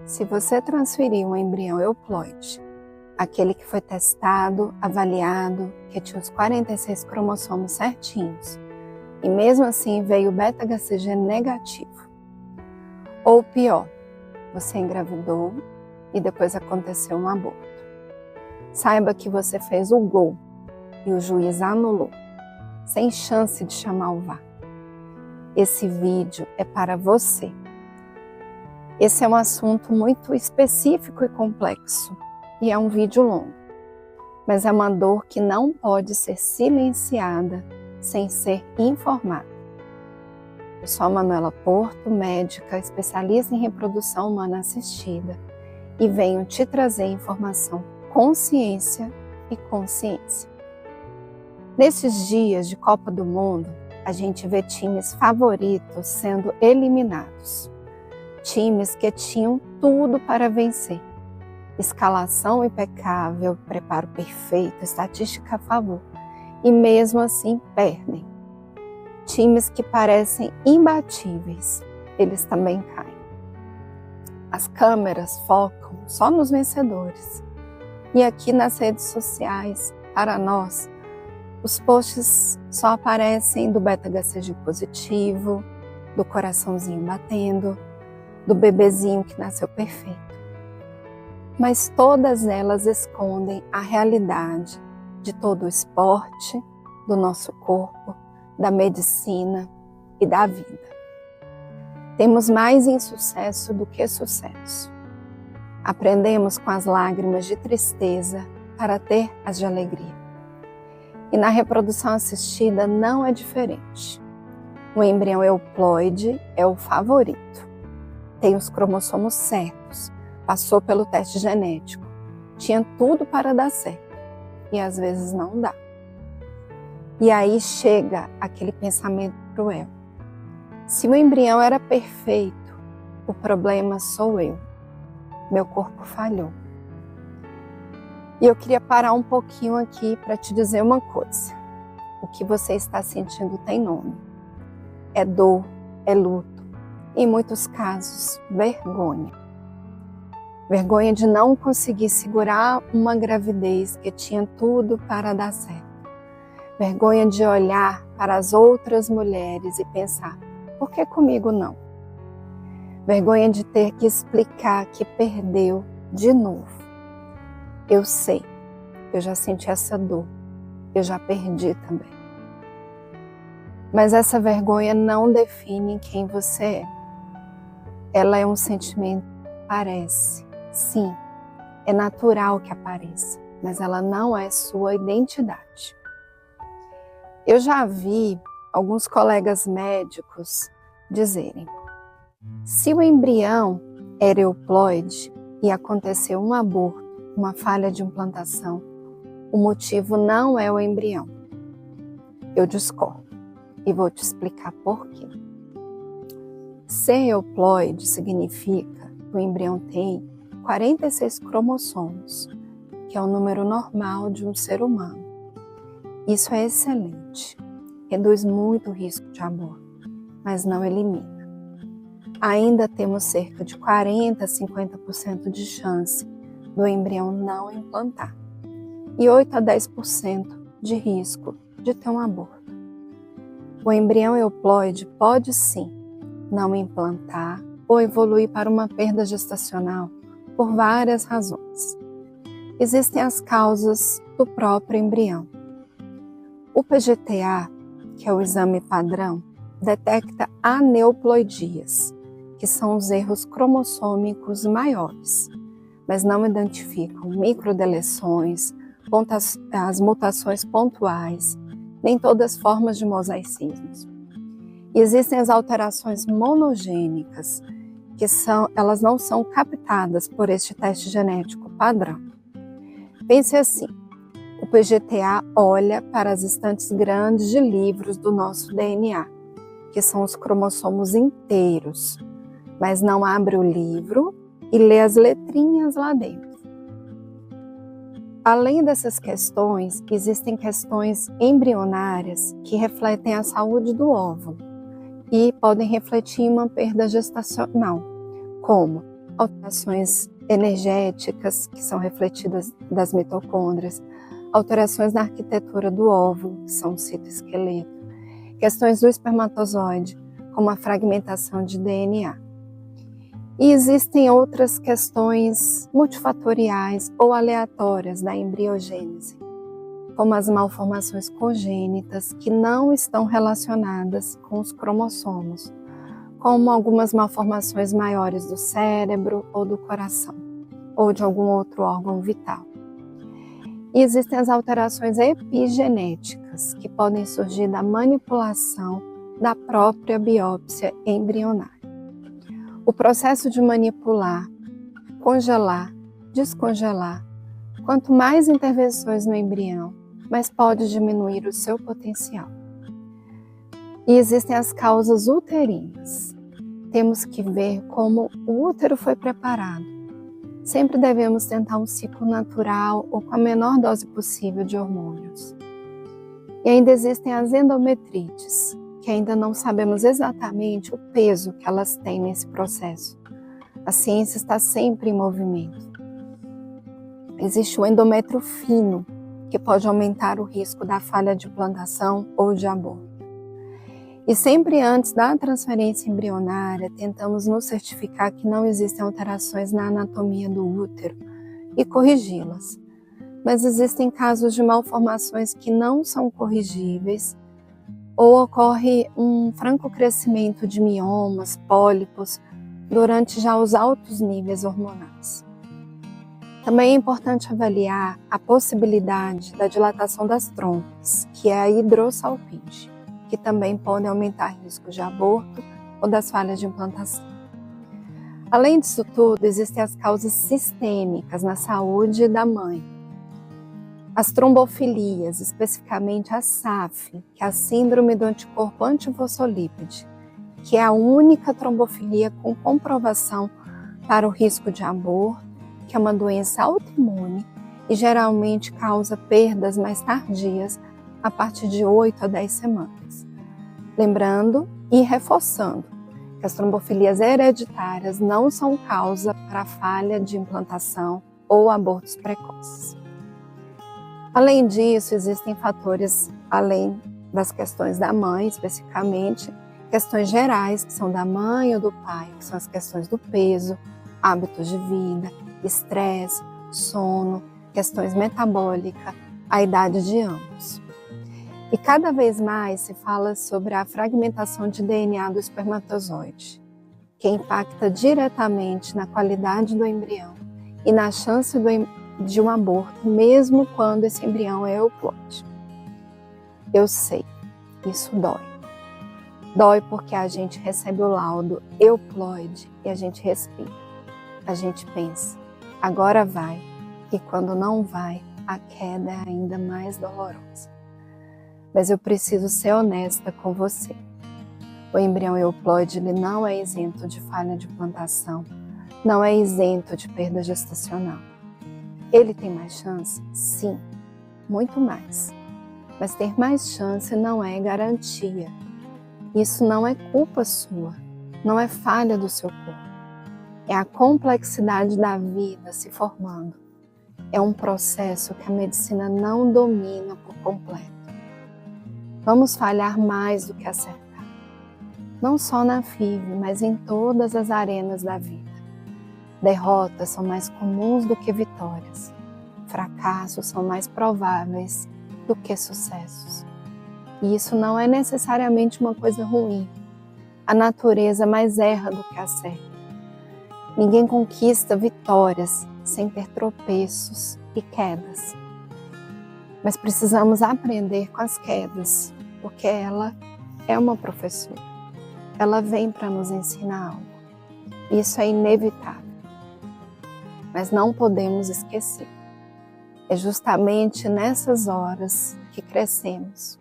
Se você transferir um embrião euploide, aquele que foi testado, avaliado, que tinha os 46 cromossomos certinhos, e mesmo assim veio beta-HCG negativo, ou pior, você engravidou e depois aconteceu um aborto, saiba que você fez o gol e o juiz anulou, sem chance de chamar o VAR. Esse vídeo é para você. Esse é um assunto muito específico e complexo, e é um vídeo longo, mas é uma dor que não pode ser silenciada sem ser informada. Eu sou a Manuela Porto, médica, especialista em reprodução humana assistida, e venho te trazer informação com ciência e consciência. Nesses dias de Copa do Mundo, a gente vê times favoritos sendo eliminados. Times que tinham tudo para vencer. Escalação impecável, preparo perfeito, estatística a favor. E mesmo assim perdem. Times que parecem imbatíveis, eles também caem. As câmeras focam só nos vencedores. E aqui nas redes sociais, para nós, os posts só aparecem do beta-HCG positivo, do coraçãozinho batendo, do bebezinho que nasceu perfeito. Mas todas elas escondem a realidade de todo o esporte, do nosso corpo, da medicina e da vida. Temos mais insucesso do que sucesso. Aprendemos com as lágrimas de tristeza para ter as de alegria. E na reprodução assistida não é diferente. O embrião euploide é o favorito. Tem os cromossomos certos, passou pelo teste genético, tinha tudo para dar certo, e às vezes não dá. E aí chega aquele pensamento cruel. Se o embrião era perfeito, o problema sou eu. Meu corpo falhou. E eu queria parar um pouquinho aqui para te dizer uma coisa. O que você está sentindo tem nome. É dor, é luto. Em muitos casos, vergonha. Vergonha de não conseguir segurar uma gravidez que tinha tudo para dar certo. Vergonha de olhar para as outras mulheres e pensar, por que comigo não? Vergonha de ter que explicar que perdeu de novo. Eu sei, eu já senti essa dor, eu já perdi também. Mas essa vergonha não define quem você é. Ela é um sentimento que aparece, sim, é natural que apareça, mas ela não é sua identidade. Eu já vi alguns colegas médicos dizerem, se o embrião era euploide e aconteceu um aborto, uma falha de implantação, o motivo não é o embrião. Eu discordo e vou te explicar por quê. Ser euploide significa que o embrião tem 46 cromossomos, que é o número normal de um ser humano. Isso é excelente, reduz muito o risco de aborto, mas não elimina. Ainda temos cerca de 40 a 50% de chance do embrião não implantar e 8 a 10% de risco de ter um aborto. O embrião euploide pode sim não implantar ou evoluir para uma perda gestacional por várias razões. Existem as causas do próprio embrião. O PGTA, que é o exame padrão, detecta aneuploidias, que são os erros cromossômicos maiores, mas não identificam microdeleções, as mutações pontuais, nem todas as formas de mosaicismos. E existem as alterações monogênicas, que elas não são captadas por este teste genético padrão. Pense assim, o PGTA olha para as estantes grandes de livros do nosso DNA, que são os cromossomos inteiros, mas não abre o livro e lê as letrinhas lá dentro. Além dessas questões, existem questões embrionárias que refletem a saúde do óvulo e podem refletir em uma perda gestacional, como alterações energéticas que são refletidas das mitocôndrias, alterações na arquitetura do óvulo, que são o citoesqueleto, questões do espermatozoide, como a fragmentação de DNA. E existem outras questões multifatoriais ou aleatórias da embriogênese, como as malformações congênitas que não estão relacionadas com os cromossomos, como algumas malformações maiores do cérebro ou do coração, ou de algum outro órgão vital. E existem as alterações epigenéticas, que podem surgir da manipulação da própria biópsia embrionária. O processo de manipular, congelar, descongelar, quanto mais intervenções no embrião, mais pode diminuir o seu potencial. E existem as causas uterinas. Temos que ver como o útero foi preparado. Sempre devemos tentar um ciclo natural ou com a menor dose possível de hormônios. E ainda existem as endometrites, que ainda não sabemos exatamente o peso que elas têm nesse processo. A ciência está sempre em movimento. Existe o endométrio fino, que pode aumentar o risco da falha de implantação ou de aborto. E sempre antes da transferência embrionária, tentamos nos certificar que não existem alterações na anatomia do útero e corrigi-las. Mas existem casos de malformações que não são corrigíveis ou ocorre um franco crescimento de miomas, pólipos, durante já os altos níveis hormonais. Também é importante avaliar a possibilidade da dilatação das trompas, que é a hidrossalpinge, que também podem aumentar risco de aborto ou das falhas de implantação. Além disso tudo, existem as causas sistêmicas na saúde da mãe. As trombofilias, especificamente a SAF, que é a síndrome do anticorpo antifosfolípide, que é a única trombofilia com comprovação para o risco de aborto, que é uma doença autoimune e geralmente causa perdas mais tardias a partir de 8 a 10 semanas. Lembrando e reforçando que as trombofilias hereditárias não são causa para falha de implantação ou abortos precoces. Além disso, existem fatores, além das questões da mãe especificamente, questões gerais que são da mãe ou do pai, que são as questões do peso, hábitos de vida, estresse, sono, questões metabólicas, a idade de ambos. E cada vez mais se fala sobre a fragmentação de DNA do espermatozoide, que impacta diretamente na qualidade do embrião e na chance de um aborto, mesmo quando esse embrião é euploide. Eu sei, isso dói. Dói porque a gente recebe o laudo euploide e a gente respira. A gente pensa, agora vai, e quando não vai, a queda é ainda mais dolorosa. Mas eu preciso ser honesta com você. O embrião euploide ele não é isento de falha de implantação, não é isento de perda gestacional. Ele tem mais chance? Sim, muito mais. Mas ter mais chance não é garantia. Isso não é culpa sua, não é falha do seu corpo. É a complexidade da vida se formando. É um processo que a medicina não domina por completo. Vamos falhar mais do que acertar. Não só na FIV, mas em todas as arenas da vida. Derrotas são mais comuns do que vitórias. Fracassos são mais prováveis do que sucessos. E isso não é necessariamente uma coisa ruim. A natureza mais erra do que acerta. Ninguém conquista vitórias sem ter tropeços e quedas. Mas precisamos aprender com as quedas, porque ela é uma professora. Ela vem para nos ensinar algo. Isso é inevitável. Mas não podemos esquecer. É justamente nessas horas que crescemos.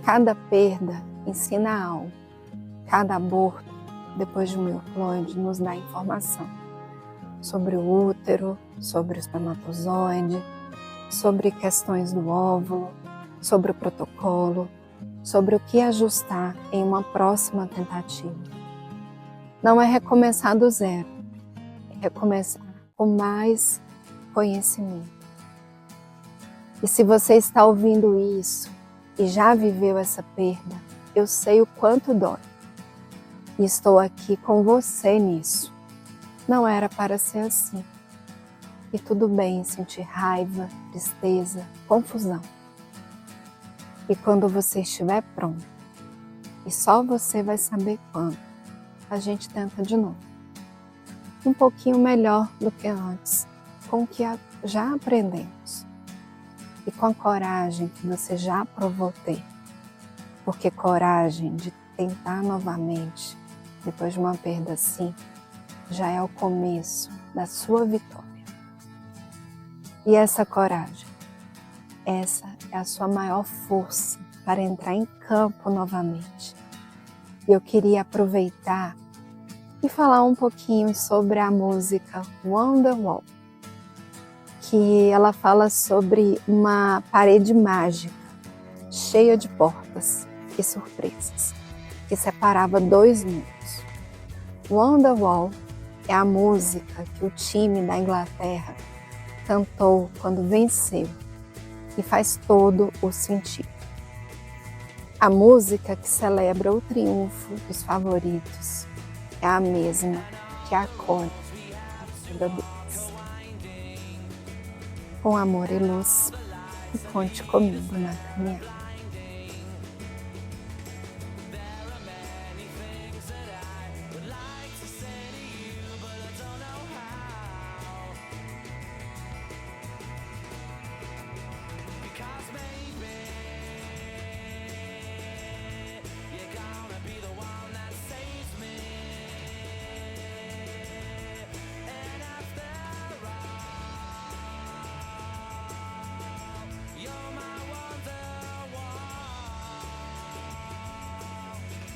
Cada perda ensina algo. Cada aborto, depois de um euploide, nos dá informação sobre o útero, sobre o espermatozoide, sobre questões do óvulo, sobre o protocolo, sobre o que ajustar em uma próxima tentativa. Não é recomeçar do zero, recomeçar com mais conhecimento. E se você está ouvindo isso e já viveu essa perda, eu sei o quanto dói. E estou aqui com você nisso. Não era para ser assim. E tudo bem sentir raiva, tristeza, confusão. E quando você estiver pronto, e só você vai saber quando, a gente tenta de novo. Um pouquinho melhor do que antes, com o que já aprendemos. E com a coragem que você já provou ter. Porque coragem de tentar novamente, depois de uma perda assim, já é o começo da sua vitória. E essa coragem, essa é a sua maior força para entrar em campo novamente. E eu queria aproveitar e falar um pouquinho sobre a música Wonderwall, que ela fala sobre uma parede mágica, cheia de portas e surpresas, que separava dois mundos. Wonderwall é a música que o time da Inglaterra cantou quando venceu e faz todo o sentido. A música que celebra o triunfo dos favoritos é a mesma que acolhe a vida deles. Com amor e luz, e conte comigo na caminhada.